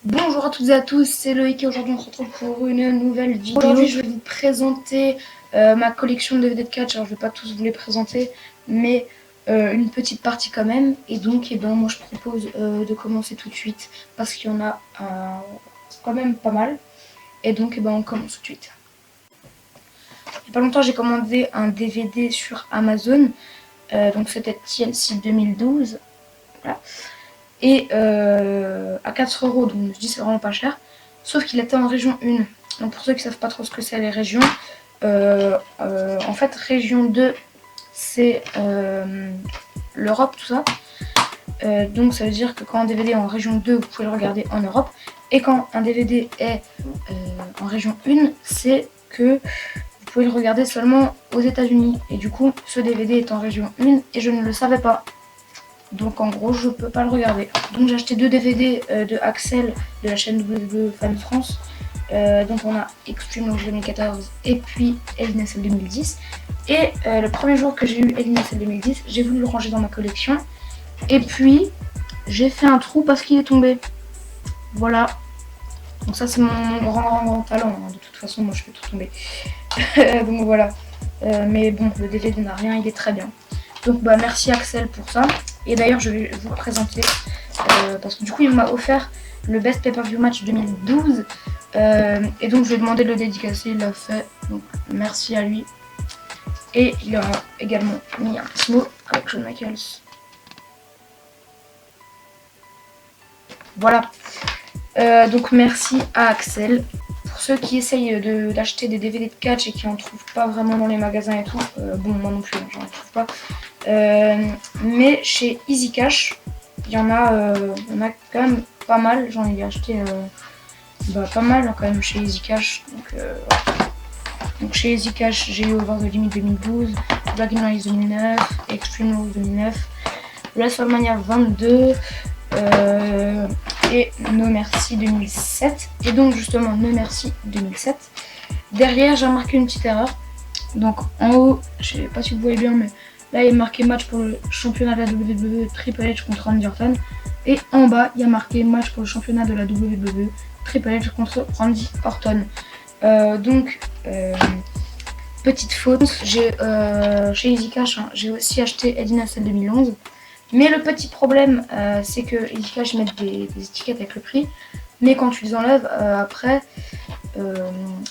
Bonjour à toutes et à tous, c'est Loïc et aujourd'hui on se retrouve pour une nouvelle vidéo. Aujourd'hui je vais vous présenter ma collection de DVD de catch. Alors je vais pas tous vous les présenter, mais une petite partie quand même. Et donc moi je propose de commencer tout de suite parce qu'il y en a quand même pas mal. Et donc on commence tout de suite. Il y a pas longtemps j'ai commandé un DVD sur Amazon. Donc c'était TLC 2012. Voilà. Et à 4 €, donc je dis c'est vraiment pas cher. Sauf qu'il était en région 1. Donc pour ceux qui savent pas trop ce que c'est les régions, en fait région 2 c'est l'Europe, tout ça. Donc ça veut dire que quand un DVD est en région 2, vous pouvez le regarder en Europe. Et quand un DVD est en région 1, c'est que vous pouvez le regarder seulement aux États-Unis. Et du coup, ce DVD est en région 1 et je ne le savais pas. Donc en gros je peux pas le regarder. Donc j'ai acheté 2 DVD de Axel de la chaîne WWE Fan France. Donc on a Extreme Rules 2014 et puis Hell in a Cell 2010. Et le premier jour que j'ai eu Hell in a Cell 2010, j'ai voulu le ranger dans ma collection. Et puis j'ai fait un trou parce qu'il est tombé. Voilà. Donc ça c'est mon grand talent. Hein. De toute façon moi je fais tout tomber. Donc voilà. Mais bon, le DVD n'a rien, il est très bien. Donc merci Axel pour ça. Et d'ailleurs je vais vous présenter parce que du coup il m'a offert le Best Pay-Per-View Match 2012 et donc je lui ai demandé de le dédicacer, il l'a fait, donc merci à lui. Et il a également mis un petit mot avec Shawn Michaels. Voilà, donc merci à Axel. Pour ceux qui essayent d'acheter des DVD de catch et qui en trouvent pas vraiment dans les magasins et tout, bon moi non plus j'en trouve pas. Mais chez Easy Cash, il y en a quand même pas mal. J'en ai acheté pas mal quand même chez Easy Cash. Donc chez Easy Cash, j'ai eu Over the Limit 2012, Dragon Rise 2009, Extreme Rules 2009, WrestleMania 22 et No Mercy 2007. Et donc justement No Mercy 2007. Derrière, j'ai remarqué une petite erreur. Donc en haut, je sais pas si vous voyez bien, mais là il est marqué match pour le championnat de la WWE Triple H contre Randy Orton. Et en bas, il y a marqué match pour le championnat de la WWE Triple H contre Randy Orton. Petite faute, chez Easy Cash, hein, j'ai aussi acheté Hell in a Cell 2011. Mais le petit problème, c'est que Easy Cash met des étiquettes avec le prix. Mais quand tu les enlèves, après,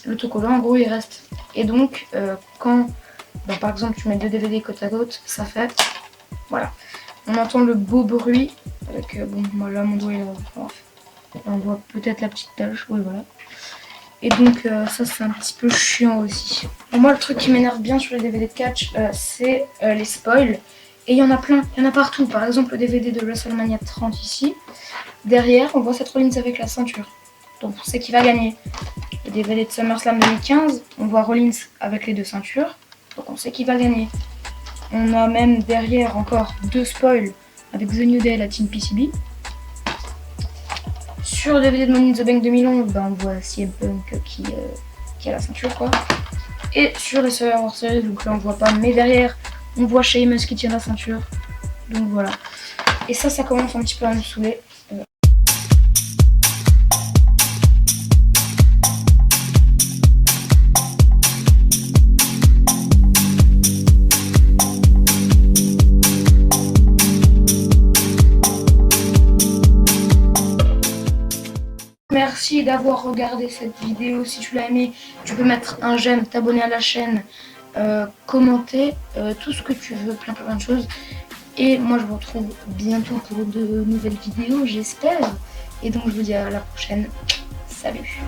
l'autocollant en gros il reste. Et donc, quand par exemple tu mets 2 DVD côte à côte, ça fait, voilà. On entend le beau bruit avec, moi là mon doigt est là, on voit peut-être la petite tache, oui voilà. Et donc ça c'est un petit peu chiant aussi. Pour moi le truc qui m'énerve bien sur les DVD de catch, c'est les spoils. Et il y en a plein, il y en a partout. Par exemple le DVD de WrestleMania 30 ici. Derrière on voit Seth Rollins avec la ceinture. Donc on sait qui va gagner. Le DVD de SummerSlam 2015, on voit Rollins avec les 2 ceintures. Donc on sait qui va gagner. On a même derrière encore 2 spoils avec The New Day et la Team PCB. Sur le DVD de Money in the Bank 2011, on voit CM Punk qui a la ceinture quoi. Et sur les Survivor Series, donc là on voit pas, mais derrière on voit Sheamus qui tient la ceinture. Donc voilà. Et ça commence un petit peu à me saouler. Merci d'avoir regardé cette vidéo. Si tu l'as aimé, tu peux mettre un j'aime, t'abonner à la chaîne, commenter, tout ce que tu veux, plein de choses. Et moi je vous retrouve bientôt pour de nouvelles vidéos, j'espère. Et donc je vous dis à la prochaine. Salut.